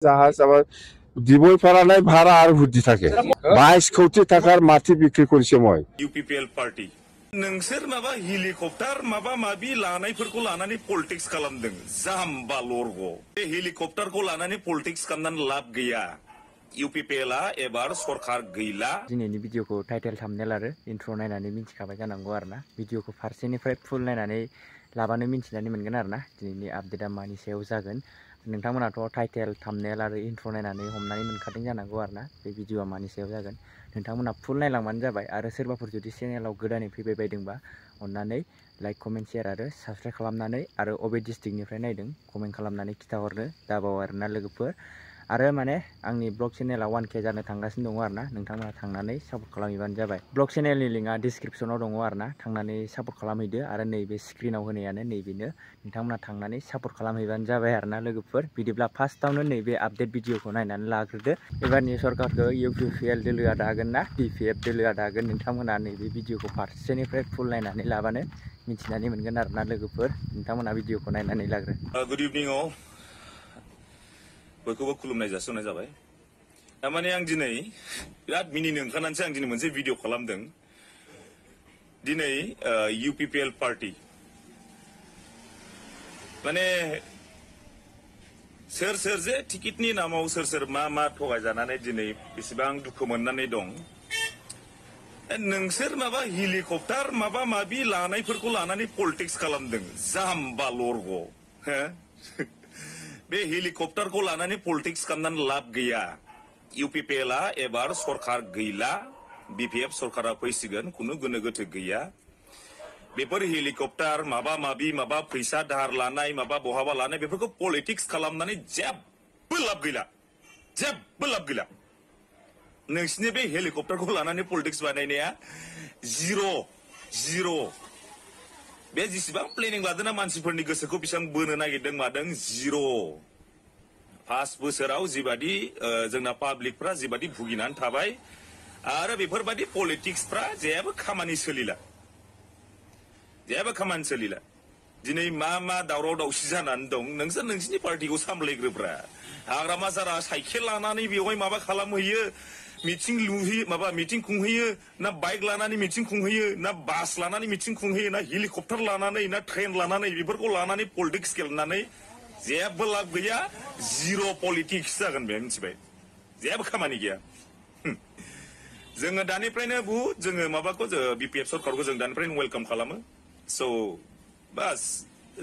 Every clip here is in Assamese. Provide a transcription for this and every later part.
জাহাজ আবার দিবই পারা নাই ভাড়া আর ভুদ্ধি থাকে 22 কোটি টাকার মাটি বিক্রি করেছে মই ইউপিপিএল পার্টি नोंसोर माबा हेलिकप्टार माबा माबि लानायफोरखौ लानानै पलिटिक्स खालामदों जाम्बा लरग बे हेलिकप्टारखौ लानानै पलिटिक्स खालामनानै लाब गैया इउपिपिएलआ एबार सरकार गैला दिनैनि भिडिअखौ टाइटेल थाम्बनेल आरो इन्ट्र नायनानै मिन्थिखाबाय जानांगौ आरोना भिडिअखौ फारसेनिफ्राय फुल नायनानै लाबानो मिन्थिनानै मोनगोन आरोना दिनैनि आपडेटआ मानि सायाव जागोन नोंथांमोनाथ' टाइटेल थाम्बनेल आरो इन्ट्र नायनानै हमनानै मोनखादों जानांगौ आरोना बे भिडिअआ मानि सायाव जागोन नोंथांमोना फुल नायलांबानो जाबाय आरो सोरबाफोर जुदि चेनेलाव गोदानै फैबाय बायदोंबा अन्नानै लाइक कमेन्ट शेयार आरो साबस्क्राइब खालामनानै आरो अबे डिस्ट्रिक्टनिफ्राय नायदों कमेन्ट खालामनानै खिथाहरनो दाबाव आरोना लोगोफोर आरो माने आंनि ब्लग चेनेला 1K जानो थांगासिनो दङ आरोना नोंथांमोना थांनानै सापर्ट खालामहैबानो जाबाय ब्लग चेनेलनि लिंकआ डिसक्रिप्शनाव दङ आरोना थांनानै सापर्ट खालामहैदो आरो नैबे स्क्रिनाव होनायानो नैबेनो नोंथांमोना थांनानै सापर्ट खालामहैबानो जाबाय आरोना लोगोफोर बिदिब्ला फार्स्टआवनो नैबे आपडेट भिडिअखौ नायनानै लाग्रोदो एबारनि सरकारखौ इउपिपिएल दोलोआ दागोन ना डिपिएफ दोलोआ दागोन नोंथांमोना नैबे भिडिअखौ फारसेनिफ्राय फुल नायनानै लाबानो मिथिनानै मोनगोन आरोना लोगोफोर नोंथांमोना भिडिअखौ नायनानै लाग्रो गुड इभिनिं अ बयखौबो खुलुमनाय जासिहरनाय जाबाय तारमाने आं दिनै बिराद मिनिनो ओंखारनानैसो आं दिनै मोनसे भिडिअ खालामदों दिनै इउपिपिएल पार्टी माने सोर सोर जे टिकेटनि नामाव सोर सोर मा थगायजानानै दिनै बेसेबां दुखु मोननानै दं नोंसोर माबा हेलिकप्टार माबा माबि लानायफोरखौ लानानै पलिटिक्स खालामदों जाम्बा लरग हो बे हेलिकप्टारखौ लानानै पलिटिक्स खालामनानै लाब गैया इउपिपिएलआ एबार सरकार गैला बिपिएफ सरकारा फैसिगोन खुनु गोनो गोथो गैया बेफोर हेलिकप्टार माबा माबि माबा फैसा दाहार लानाय माबा बहाबा लानाय बेफोरखौ पलिटिक्स खालामनानै जेबो लाब गैला नोंसिनि बे हेलिकप्टारखौ लानानै पलिटिक्स बानायनाया जिर' बे जेसेबां प्लेनिं लादोंना मानसिफोरनि गोसोखौ बेसेबां बोनो नागिरदों मादों जिर' फार्स्ट बोसोराव जिबादि जोंना पाब्लिकफ्रा जिबादि भुगिनानै थाबाय आरो बेफोरबादि पलिटिक्सफ्रा जेबो खामानि सोलिला दिनै मा दावराव दावसि जानानै दं नोंसोर नोंसिनि पार्टिखौ सामलायग्रोब्रा हाग्रामा सारा साइकेल लानानै बेवहाय माबा खालामहैयो मिटिं खुंहैयो ना बाइक लानानै मिटिं खुंहैयो ना बास लानानै मिटिं खुंहैयो ना हेलिकप्टार लानानै ना ट्रेन लानानै बेफोरखौ लानानै पलिटिक्स गेलेनानै जेबो लाब गैया जिर' पलिटिक्स जागोन बे मिथिबाय जेबो खामानि गैया जोङो दानिफ्रायनो बुहुद जोङो माबाखौ बिपिएफ सरकारखौ जों दानिफ्रायनो वेलकाम खालामो स' बास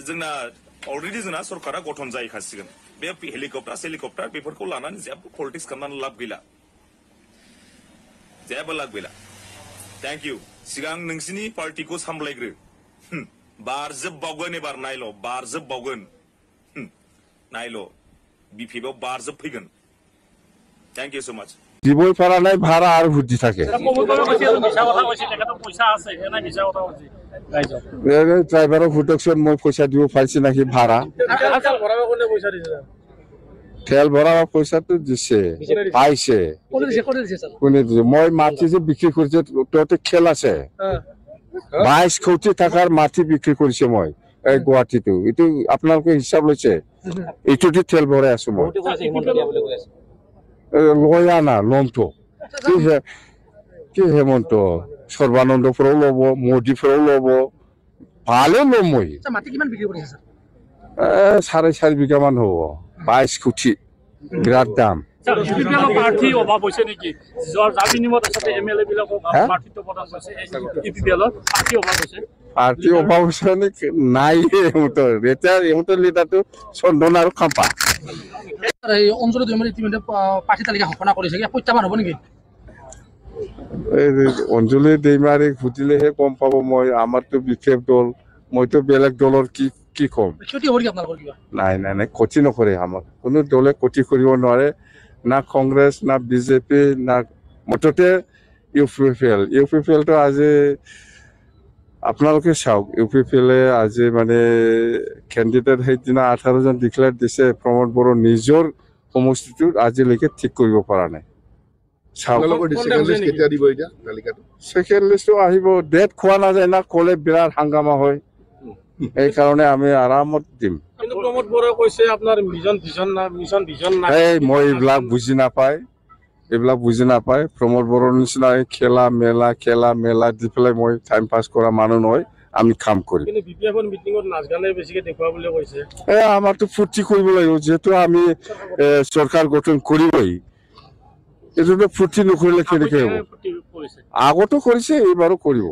जोंना अलरेडि जोंना सरकारा गठन जाहैखासिगोन बे हेलिकप्टार बेफोरखौ लानानै जेबो पलिटिक्स खालामनानै लाब गैला थेंक इउ सिगां नोंसिनि पार्टिखौ सामलायग्रो बारजोबबावगोन एबार नायल' बिपिएफआव बारजोबफैगोन थेंक इउ सो माच দিবই পারা নাই ভাড়া আর ভুদ্ধি থাকে ড্রাইভারও ফুটকশন মই পয়সা দিব পাইছি নাকি ভাড়া তেল ভরাবা পয়সাটো দিছে পাইছে কোনে দিছে মই মাটি যে বিক্রি করছে তোতে খেল আছে 22 কোটি টাকার মাটি বিক্রি করছে মই এই গুৱাহাটীটো এটো আপোনালোকে হিসাব লৈছে এটোতে তেল ভৰাই আছো মই লয়া না লমটো কি হেমন্ত সৰ্বানন্দপুৰাও লব মোদীপুৰাও লব ভালো লম মই মাটি কিমান বিক্ৰি কৰিছে স্যাৰ 4.5 বিঘা মান হব 22 কোটি বিৰাট দাম পাৰ্টি অভাব হৈছে নেকি যাৰ বিনিময়ত আছে এমএলএ বিলাকক পাৰ্টিটো প্ৰদান কৰিছে ইপিপিএলৰ পাৰ্টি অভাৱ হৈছে নাই হেমন্ত লিডাৰটো চন্দন আৰু খাম্পা এই অঞ্চলত ইতিমধ্যে পাৰ্টি তালিকা ঘোষণা কৰিছে প্ৰত্যাহ্বান হ'ব নেকি অঞ্জলি দৈমাৰী ঘুটিলেহে গম পাব মই আমাৰতো বিশেষ দল মইতো বেলেগ দলৰ কি কম নাই ক্ষতি নকৰে আমাৰ কোনো দলে ক্ষতি কৰিব নোৱাৰে না কংগ্ৰেছ না বিজেপি না মুঠতে ইউপিপিএলটো আজি আপোনালোকে চাওক ইউপিপিএলে আজি মানে কেণ্ডিডেট সেইদিনা 18জন ডিক্লেয়াৰ দিছে প্ৰমোদ বড়ো নিজৰ সমষ্টিটোত আজিলৈকে ঠিক কৰিব পৰা নাই সেকেন্ড লিস্টটো আহিব ডেট খোৱা নাযায় না ক'লে বিৰাট হাংগামা হয় এই কাৰণে আমি আৰামত দিম। কিন্তু প্ৰমোদ বড়োৱে কৈছে আপোনাৰ মিছন ভিজন নাই। এই মই এইবিলাক বুজি নাপায়, প্ৰমোদ বড়োৰ নিচিনা এই খেলা মেলা দি পেলাই মই টাইম পাছ কৰা মানুহ নহয়। আমি কাম কৰিম। কিন্তু বিপিএফৰ মিটিঙত নাচ গানে বেছিকে দেখুওৱা বুলি কৈছে। আমাৰতো ফূৰ্তি কৰিব লাগিব, যিহেতু আমি চৰকাৰ গঠন কৰিবই। এইটোতো ফূৰ্তি নকৰিলে কেনেকে হ'ব? আগতো কৰিছে, এইবাৰো কৰিব।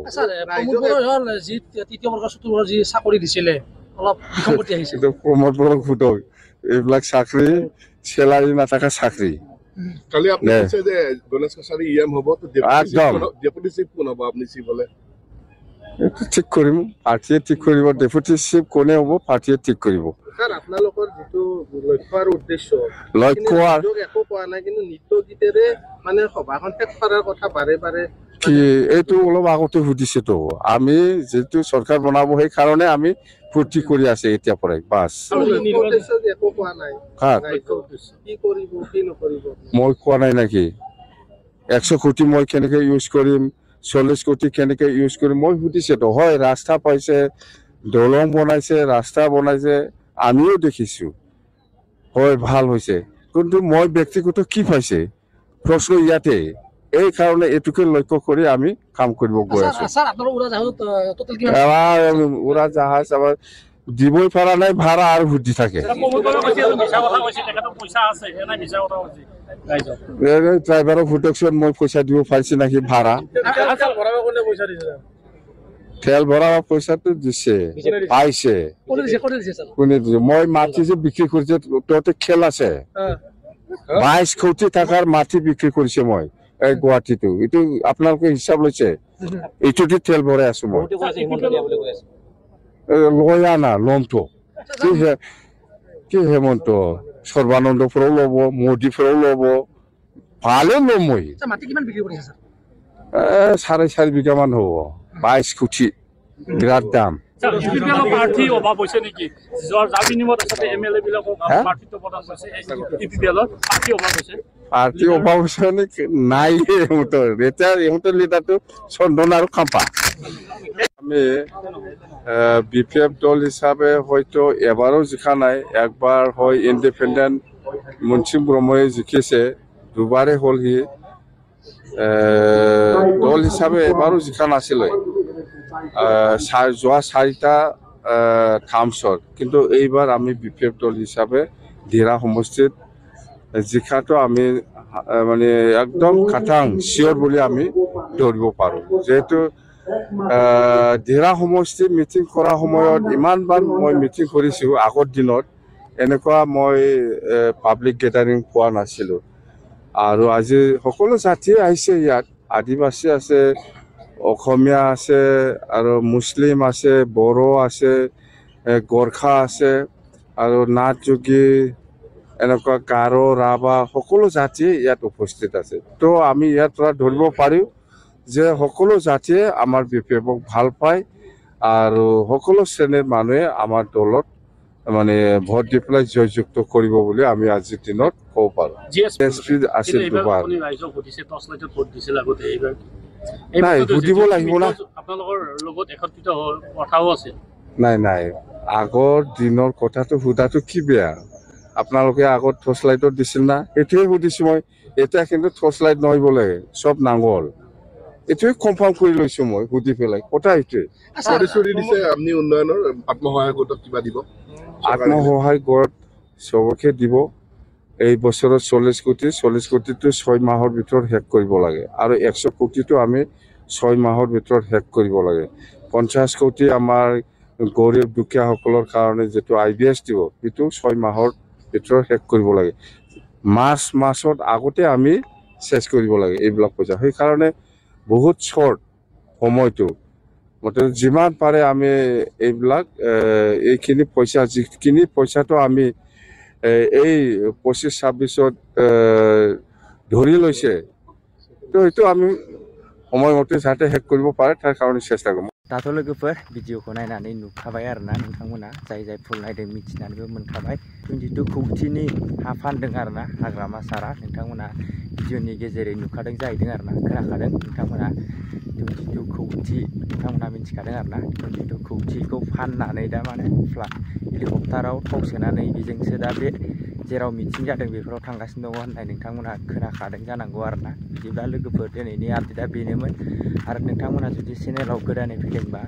প্ৰমোদ বড়োক সোধক, এইবিলাক চাকৰি চেলাৰী নাথাকা চাকৰি। কালি আপনি কৈছে যে গণেশ কছাৰী ইএম হ'ব, তো ডেপুটি চিফ কোন হ'ব আপনি চিফ হলে? ঠিক কৰিম, পাৰ্টিয়ে ঠিক কৰিব। ডেপুটি চিফ কোনে হ'ব পাৰ্টিয়ে ঠিক কৰিব। স্যাৰ আপোনালোকৰ যেটো লক্ষ্য আৰু উদ্দেশ্য একো কোৱা নাই, কিন্তু নৃত্য গীতেৰে মানে সভাখন শেষ কৰাৰ কথা বাৰে কি এইটো অলপ আগতে সুধিছেতো। আমি যেটো চৰকাৰ বনাব সেই কাৰণে আমি ফূৰ্তি কৰি আছে এতিয়া পৰাই বাছ। একো কোৱা নাই, কি কৰিব কি নকৰিব মই কোৱা নাই নেকি? 100 কোটি মই কেনেকে ইউজ কৰিম, 40 কোটি কেনেকে ইউজ কৰিম মই সুধিছেতো। হয়, ৰাস্তা পাইছে, দলং বনাইছে, ৰাস্তা বনাইছে, আমিও দেখিছো, হয় ভাল হৈছে। কিন্তু মই ব্যক্তিগত কি পাইছে প্ৰশ্ন ইয়াতে। এই কাৰণে এইটোকে লক্ষ্য কৰি আমি কাম কৰিব গৈ আছো। উৰাজাহাজ আমাৰ দিবই পৰা নাই, ভাড়া আৰু সুধি থাকে। ড্ৰাইভাৰক সুধকচোন মই পইচা দিব পাৰিছি নাকি ভাড়া। তেল ভৰাব পইচাটো দিছে, পাইছে। কোনে দিছে? মই মাটি যে বিক্ৰী কৰিছে, তহঁতে খেল আছে 22 কোটি টকাৰ মাটি বিক্ৰী কৰিছে মই এই গুৱাহাটীতো। এইটো আপোনালোকে হিচাপ লৈছে? এইটোতে তেল ভৰাই আছো মই। লৈ আনা লমটো কি হেমন্ত সৰ্বানন্দ পৰাও ল'ব, মোদী পৰাও ল'ব, ভালে ল'ম মই। 4.5 বিঘা মান হ'ব, 22 কোটি, বিৰাট দাম। প্ৰাৰ্থী অভাৱ হৈছে নেকি? যাৰ বিনিময়ত আচলতে এমএলএ বিলাকক প্ৰাৰ্থীত্ব প্ৰদান কৰিছে, পাৰ্টি অভাৱ হৈছে নাই। ইহঁতৰ লিডাৰটো চন্দন আৰু খাম্পা। আমি বিপিএফ দল হিচাপে হয়তো এবাৰো জিকা নাই। একবাৰ হয় ইণ্ডিপেণ্ডেণ্ট মুনচিম ব্ৰহ্মই জিকিছে, দুবাৰে হ'ল সি। দল হিচাপে এবাৰো জিকা নাছিলে যোৱা 4টা টাৰ্মছত। কিন্তু এইবাৰ আমি বিপিএফ দল হিচাপে দিৰা সমষ্টিত জিকাটো আমি মানে একদম খাটাং চিয়ৰ বুলি আমি ধৰিব পাৰোঁ। যিহেতু দিৰা সমষ্টি মিটিং কৰা সময়ত ইমানবাৰ মই মিটিং কৰিছোঁ, আগৰ দিনত এনেকুৱা মই পাব্লিক গেডাৰিং পোৱা নাছিলোঁ। আৰু আজি সকলো জাতিয়ে আহিছে ইয়াত, আদিবাসী আছে, অসমীয়া আছে, আৰু মুছলিম আছে, বড়ো আছে, গোৰ্খা আছে, আৰু নাথ যোগী, এনেকুৱা গাৰো, ৰাভা সকলো জাতিয়ে ইয়াত উপস্থিত আছে। তো আমি ইয়াৰ পৰা ধৰিব পাৰিম যে সকলো জাতিয়ে আমাৰ বিপিএফক ভাল পায়, আৰু সকলো শ্ৰেণীৰ মানুহে আমাৰ দলত মানে ভোট দি পেলাই জয়যুক্ত কৰিব বুলি আমি আজিৰ দিনত ক'ব পাৰোঁ। আছিল দুবাৰ। নাই, সুধিব লাগিব না। নাই, আগৰ দিনৰ কথাটো সোধাটো কি বেয়া? আপোনালোকে আগত টৰ্চ লাইটত দিছিল না? এইটোৱে সুধিছো মই। এতিয়া কিন্তু টৰ্চ লাইট নহয় বোলে, চব নাঙল। এইটোৱে কনফাৰ্ম কৰি লৈছো মই সুধি পেলাই। কথা এইটোৱে। আপনি উন্নয়নৰ আত্মসহায়ক গোটক কিবা দিব? আত্মসহায়ক গোট চবকে দিব। এই বছৰত 40 কোটি, 40 কোটিটো 6 মাহৰ ভিতৰত শেষ কৰিব লাগে, আৰু 100 কোটিটো আমি 6 মাহৰ ভিতৰত শেষ কৰিব লাগে। 50 কোটি আমাৰ গৰীব দুখীয়াসকলৰ কাৰণে যিটো IBS দিব, সেইটো 6 মাহৰ ভিতৰত শেষ কৰিব লাগে। মাৰ্চত আগতে আমি শেষ কৰিব লাগে এইবিলাক পইচা। সেইকাৰণে বহুত শ্বৰ্ট সময়টো, মুঠতে যিমান পাৰে আমি এইবিলাক এইখিনি পইচা, যিখিনি পইচাটো আমি এই 25-26ত ধৰি লৈছে, তো সেইটো আমি সময়মতে যাতে শেষ কৰিব পাৰে তাৰ কাৰণে চেষ্টা কৰিম। दाथ' लोगोफोर भिडिअखौ नायनानै नुखाबाय आरोना नोंथांमोना जाय फुल नायदों मिथिनानैबो मोनखाबाय 22 कौटिनि हा फानदों आरोना हाग्रामा सारा नोंथांमोना भिडिअनि गेजेरै नुखादों जाहैदों आरोना खोनाखादों नोंथांमोना 22 कौटि नोंथांमोना मिथिखादों आरोना 22 कौटिखौ फाननानै दा माने हेलिकप्टाराव थाव सोनानै बेजोंसो दा बे जेराव मिटिं जादों बेफोराव थांगासिनो दङ होननाय नोंथांमोना खोनाखादों जानांगौ आरोना बिदिब्ला लोगोफोर दिनैनि आपडेटआ बेनोमोन आरो नोंथांमोना जुदि चेनेलाव गोदानै फैदोंबा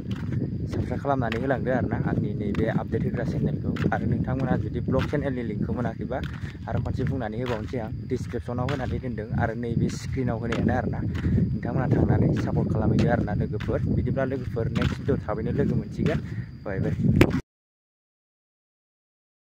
साबस्क्राइब खालामनानै होलांदो आरोना आंनि नैबे आपडेट होग्रा चेनेलखौ आरो नोंथांमोना जुदि ब्लग चेनेलनि लिंकखौ मोनाखैबा आरो खनसे बुंनानै होबावनोसै आं डिसक्रिपसनाव होनानै दोनदों आरो नैबे स्क्रिनाव होनायानो आरोना नोंथांमोना थांनानै सापर्ट खालामहैदो आरोना लोगोफोर बिदिब्ला लोगोफोर नेक्स्ट भिडिअ थाबैनो लोगो मोनसिगोन बाय बाय